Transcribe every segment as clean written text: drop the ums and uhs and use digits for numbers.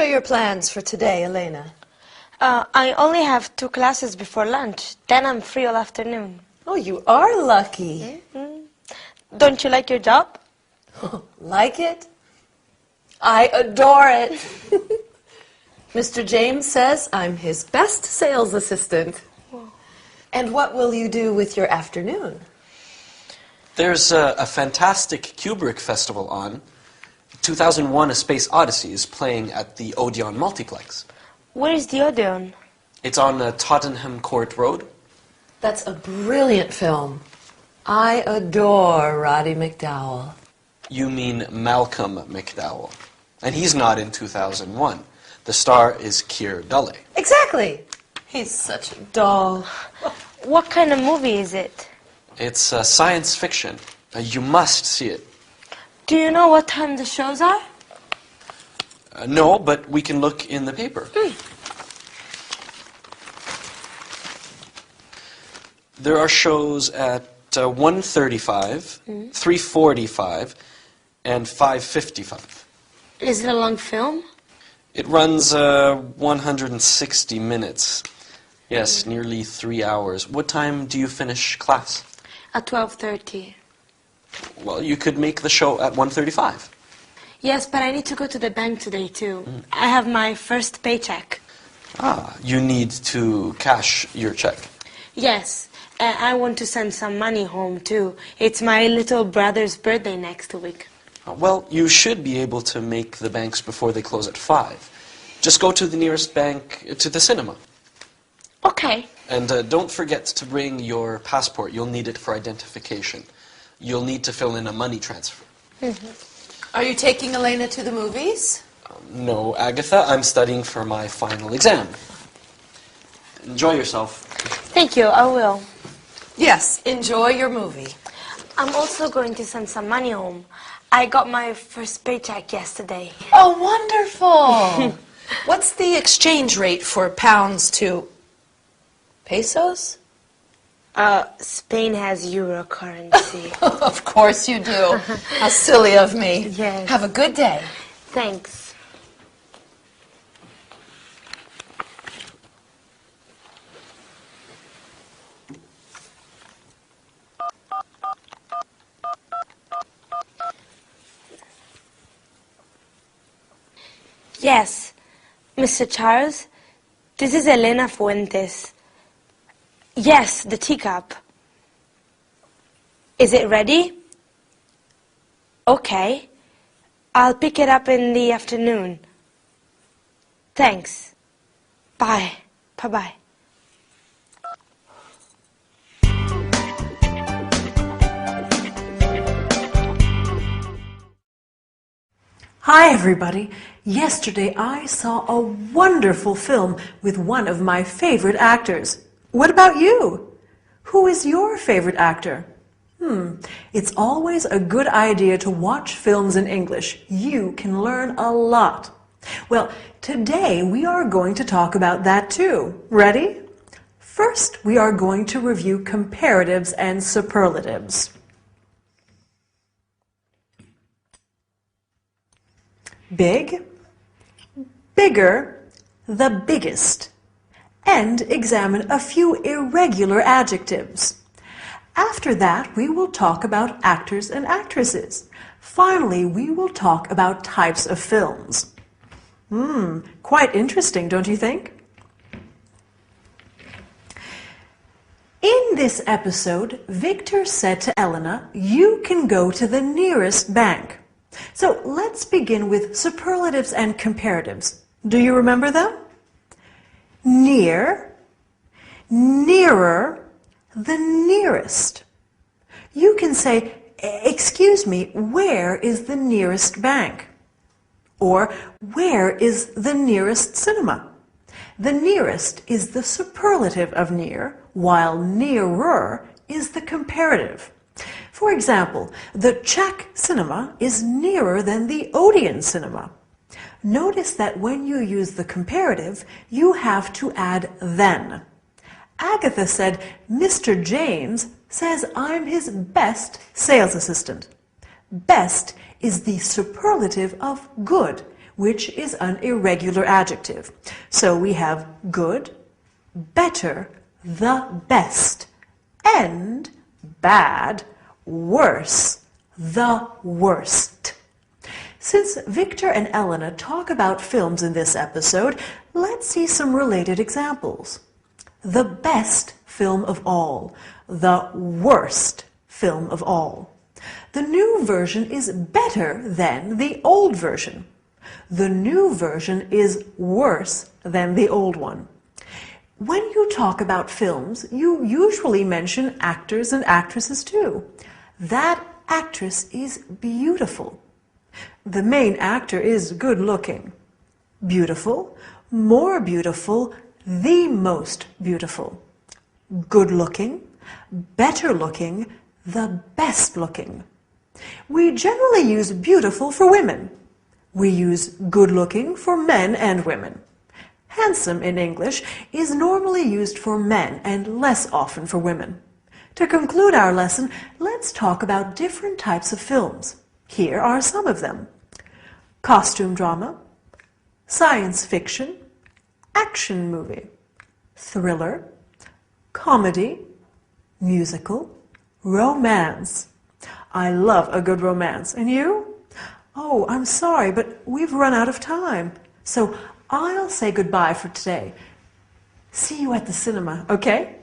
are your plans for today, Elena? I only have 2 classes before lunch. Then I'm free all afternoon. Oh, you are lucky. Don't you like your job? Like it? I adore it. Mr. James says I'm his best sales assistant. And what will you do with your afternoon? There's a fantastic Kubrick festival on. 2001: A Space Odyssey is playing at the Odeon Multiplex. Where is the Odeon? It's on Tottenham Court Road. That's a brilliant film. I adore Roddy McDowall. You mean Malcolm McDowell. And he's not in 2001. The star is Keir Dullea. Exactly. He's such a doll. What kind of movie is it? It's science fiction. You must see it. Do you know what time the shows are? No, but we can look in the paper. There are shows at 1:35, 3:45, and 5:55. Is it a long film? It runs 160 minutes. Yes, nearly 3 hours. What time do you finish class? At 12:30. Well, you could make the show at 1:35. Yes, but I need to go to the bank today, too. I have my first paycheck. Ah, you need to cash your check. Yes, I want to send some money home, too. It's my little brother's birthday next week. Well, you should be able to make the banks before they close at 5. Just go to the nearest bank to the cinema. Okay. And don't forget to bring your passport. You'll need it for identification. You'll need to fill in a money transfer. Are you taking Elena to the movies? No, Agatha, I'm studying for my final exam. Enjoy yourself. Thank you, I will. Yes, enjoy your movie. I'm also going to send some money home. I got my first paycheck yesterday. Oh, wonderful. What's the exchange rate for pounds to pesos? Spain has euro currency. Of course you do. How silly of me. Yes. Have a good day. Thanks. Yes, Mr. Charles, this is Elena Fuentes. Yes, the teacup. Is it ready? Okay. I'll pick it up in the afternoon. Thanks. Bye. Bye-bye. Hi everybody! Yesterday I saw a wonderful film with one of my favorite actors. What about you? Who is your favorite actor? It's always a good idea to watch films in English. You can learn a lot. Well, today we are going to talk about that too. Ready? First, we are going to review comparatives and superlatives. Big, bigger, the biggest, and examine a few irregular adjectives. After that, we will talk about actors and actresses. Finally, we will talk about types of films. Quite interesting, don't you think? In this episode, Victor said to Elena, "You can go to the nearest bank." So let's begin with superlatives and comparatives. Do you remember them? Near, nearer, the nearest. You can say, "Excuse me, where is the nearest bank?" Or, "Where is the nearest cinema?" The nearest is the superlative of near, while nearer is the comparative. For example, the Czech cinema is nearer than the Odeon cinema. Notice that when you use the comparative, you have to add then. Agatha said, "Mr. James says I'm his best sales assistant." Best is the superlative of good, which is an irregular adjective. So we have good, better, the best, and bad, worse, the worst. Since Victor and Elena talk about films in this episode, let's see some related examples. The best film of all, the worst film of all. The new version is better than the old version. The new version is worse than the old one. When you talk about films, you usually mention actors and actresses too. That actress is beautiful. The main actor is good looking. Beautiful, more beautiful, the most beautiful. Good looking, better looking, the best looking. We generally use beautiful for women. We use good looking for men and women. Handsome in English is normally used for men and less often for women. To conclude our lesson, let's talk about different types of films. Here are some of them. Costume drama, science fiction, action movie, thriller, comedy, musical, romance. I love a good romance. And you? Oh, I'm sorry, but we've run out of time. So I'll say goodbye for today. See you at the cinema, okay?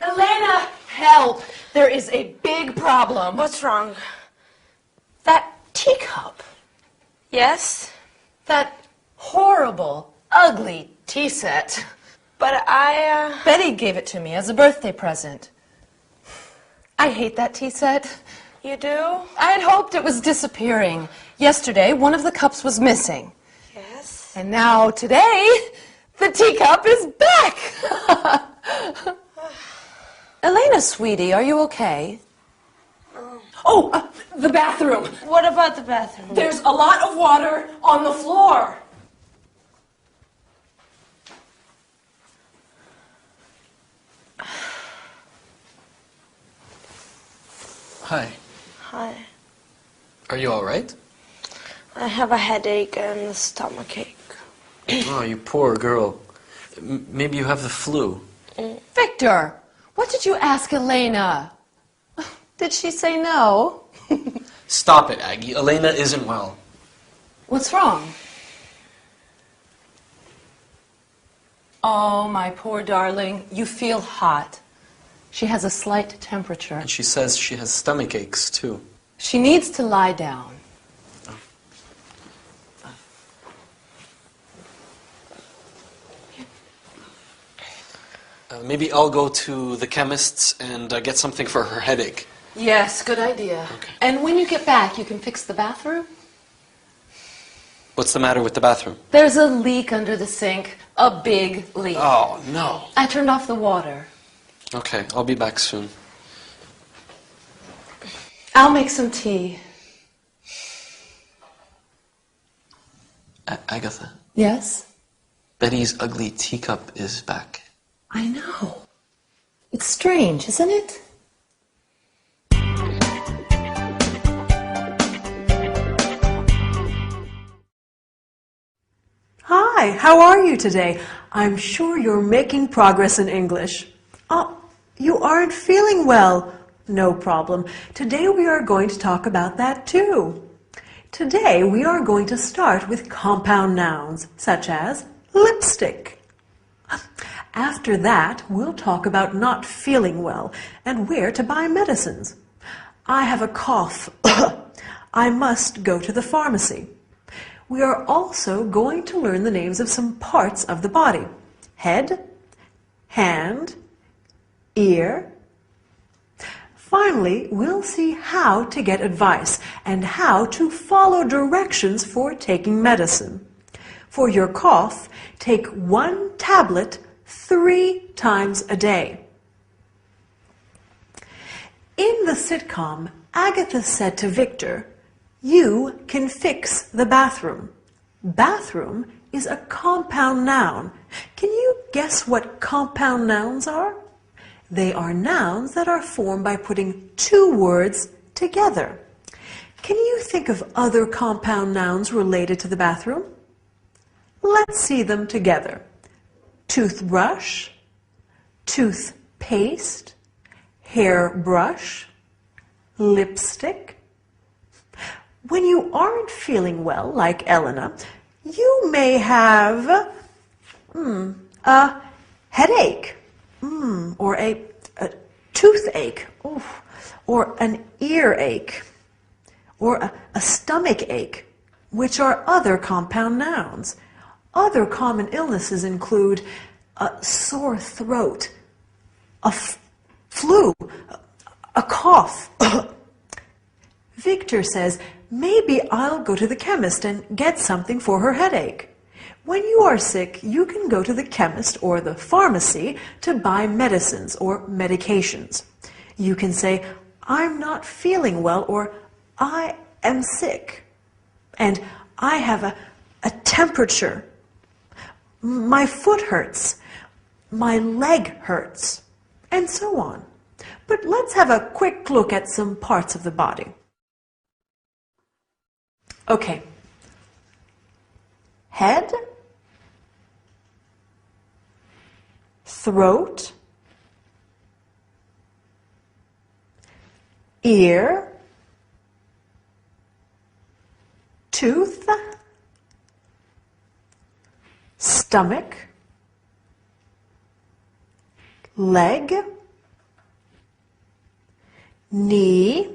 Elena, help! There is a big problem. What's wrong? That teacup. Yes? That horrible, ugly tea set. But Betty gave it to me as a birthday present. I hate that tea set. You do? I had hoped it was disappearing. Yesterday, one of the cups was missing. Yes. And now, today, the teacup is back! Elena, sweetie, are you okay? Oh, the bathroom. What about the bathroom? There's a lot of water on the floor. Hi. Hi. Are you all right? I have a headache and a stomachache. Oh, you poor girl. Maybe you have the flu. Victor, what did you ask Elena? Did she say no? Stop it, Aggie. Elena isn't well. What's wrong? Oh, my poor darling, you feel hot. She has a slight temperature. And she says she has stomach aches, too. She needs to lie down. Maybe I'll go to the chemist's and get something for her headache. Yes, good idea. Okay. And when you get back, you can fix the bathroom? What's the matter with the bathroom? There's a leak under the sink. A big leak. Oh, no. I turned off the water. Okay, I'll be back soon. I'll make some tea. Agatha, Yes? Betty's ugly teacup is back. I know. It's strange, isn't it? Hi, how are you today? I'm sure you're making progress in English. Oh, you aren't feeling well. No problem. Today we are going to talk about that too. Today we are going to start with compound nouns, such as lipstick. After that, we'll talk about not feeling well and where to buy medicines. I have a cough. I must go to the pharmacy. We are also going to learn the names of some parts of the body. Head, hand, ear. Finally, we'll see how to get advice and how to follow directions for taking medicine. For your cough, take 1 tablet 3 times a day. In the sitcom, Agatha said to Victor, "You can fix the bathroom." Bathroom is a compound noun. Can you guess what compound nouns are? They are nouns that are formed by putting two words together. Can you think of other compound nouns related to the bathroom? Let's see them together. Toothbrush, toothpaste, hairbrush, lipstick. When you aren't feeling well, like Elena, you may have a headache, or a toothache, or an earache, or a stomach ache, which are other compound nouns. Other common illnesses include a sore throat, a flu, a cough. Victor says, maybe I'll go to the chemist and get something for her headache. When you are sick, you can go to the chemist or the pharmacy to buy medicines or medications. You can say, I'm not feeling well, or I am sick, and I have a temperature. My foot hurts, my leg hurts, and so on. But let's have a quick look at some parts of the body. Okay. Head, throat, ear, tooth, stomach, leg, knee,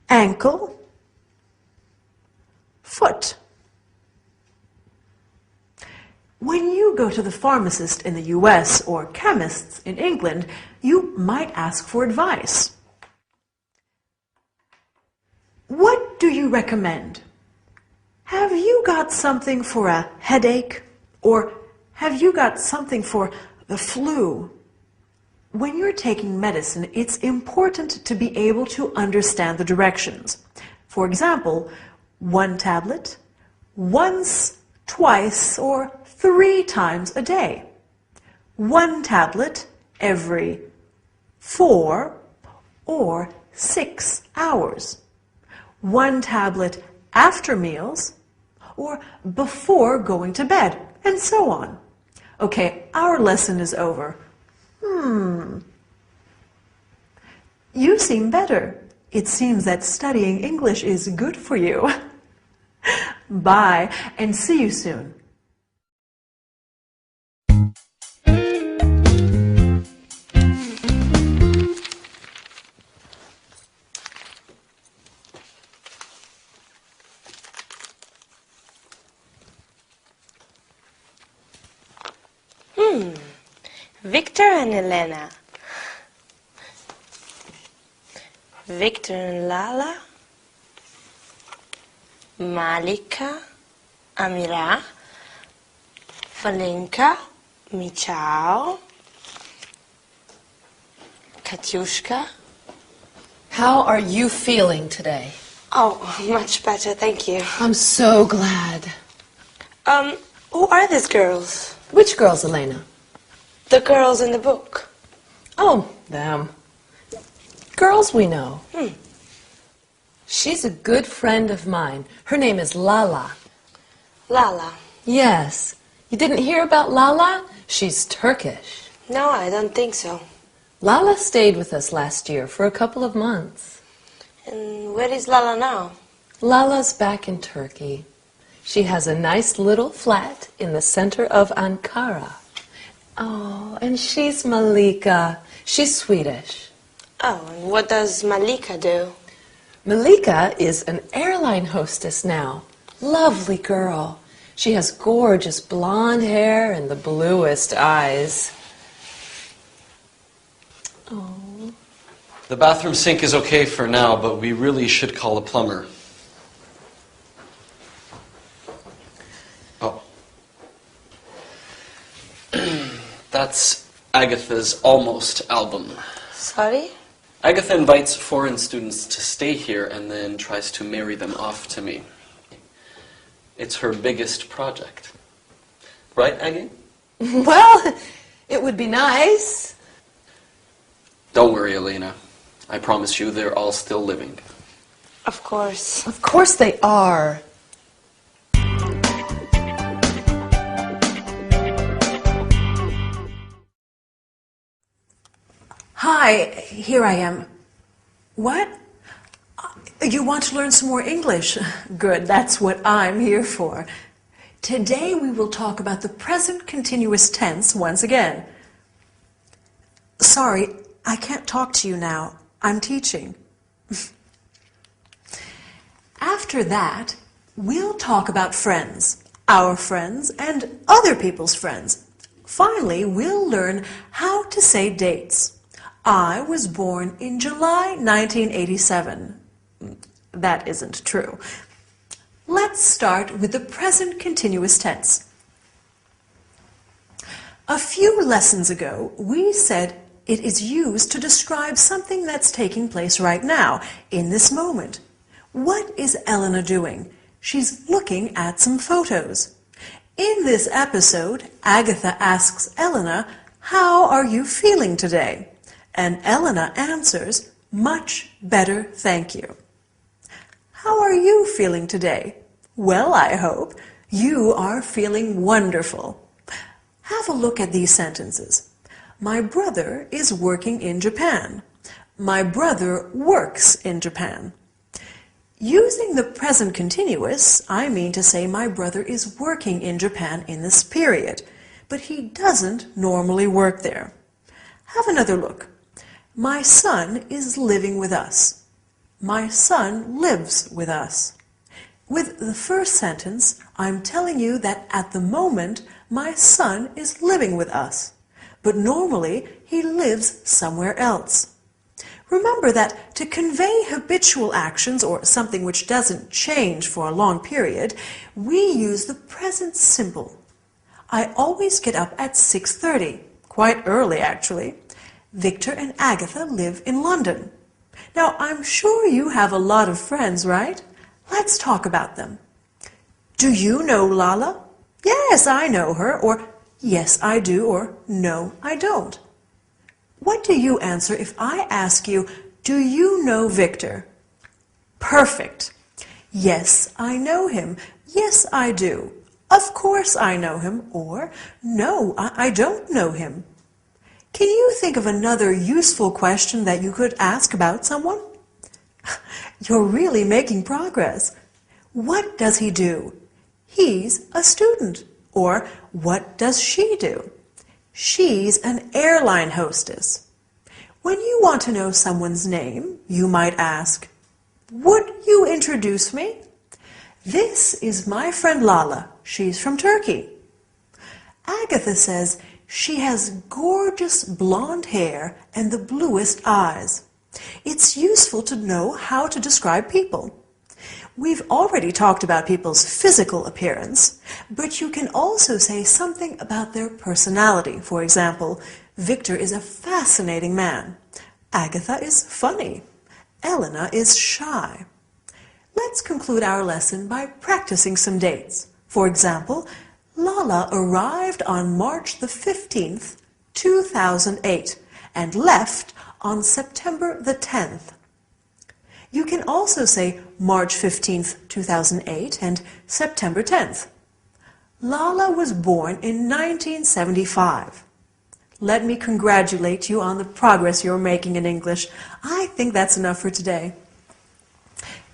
ankle, foot. When you go to the pharmacist in the US or chemists in England, you might ask for advice. What do you recommend? Have you got something for a headache? Or have you got something for the flu? When you're taking medicine, it's important to be able to understand the directions. For example, 1 tablet, once, twice, or 3 times a day. 1 tablet every 4 or 6 hours. 1 tablet after meals or before going to bed, and so on. Okay, our lesson is over. You seem better. It seems that studying English is good for you. Bye, and see you soon. Victor and Elena. Victor and Lala. Malika, Amira, Valenka, Michał, Katyushka. How are you feeling today? Oh, much better, thank you. I'm so glad. Who are these girls? Which girls, Elena? The girls in the book. Oh, them. Girls we know. She's a good friend of mine. Her name is Lala. Lala. Yes. You didn't hear about Lala? She's Turkish. No, I don't think so. Lala stayed with us last year for a couple of months. And where is Lala now? Lala's back in Turkey. She has a nice little flat in the center of Ankara. Oh, and she's Malika. She's Swedish. Oh, and what does Malika do? Malika is an airline hostess now. Lovely girl. She has gorgeous blonde hair and the bluest eyes. Oh. The bathroom sink is okay for now, but we really should call a plumber. Oh. That's Agatha's almost album. Sorry? Agatha invites foreign students to stay here and then tries to marry them off to me. It's her biggest project. Right, Aggie? Well, it would be nice. Don't worry, Elena. I promise you they're all still living. Of course. Of course they are. Hi, here I am. What? You want to learn some more English? Good, that's what I'm here for. Today we will talk about the present continuous tense once again. Sorry, I can't talk to you now. I'm teaching. After that, we'll talk about friends, our friends, and other people's friends. Finally, we'll learn how to say dates. I was born in July 1987. That isn't true. Let's start with the present continuous tense. A few lessons ago, we said it is used to describe something that's taking place right now, in this moment. What is Elena doing? She's looking at some photos. In this episode, Agatha asks Elena, "How are you feeling today?" And Elena answers, "Much better, thank you." How are you feeling today? Well, I hope you are feeling wonderful. Have a look at these sentences. My brother is working in Japan. My brother works in Japan. Using the present continuous, I mean to say my brother is working in Japan in this period, but he doesn't normally work there. Have another look. My son is living with us. My son lives with us. With the first sentence, I'm telling you that at the moment, my son is living with us, but normally he lives somewhere else. Remember that to convey habitual actions or something which doesn't change for a long period, we use the present simple. I always get up at 6:30, quite early actually. Victor and Agatha live in London. Now, I'm sure you have a lot of friends, right? Let's talk about them. Do you know Lala? Yes, I know her, or yes, I do, or no, I don't. What do you answer if I ask you, do you know Victor? Perfect. Yes, I know him. Yes, I do. Of course I know him, or no, I don't know him. Can you think of another useful question that you could ask about someone? You're really making progress. What does he do? He's a student. Or what does she do? She's an airline hostess. When you want to know someone's name, you might ask, would you introduce me? This is my friend Lala. She's from Turkey. Agatha says she has gorgeous blonde hair and the bluest eyes. It's useful to know how to describe people. We've already talked about people's physical appearance, but you can also say something about their personality. For example, Victor is a fascinating man. Agatha is funny. Elena is shy. Let's conclude our lesson by practicing some dates. For example, Lala arrived on March the 15th, 2008, and left on September the 10th. You can also say March 15th, 2008 and September 10th. Lala was born in 1975. Let me congratulate you on the progress you're making in English. I think that's enough for today.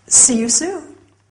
See you soon.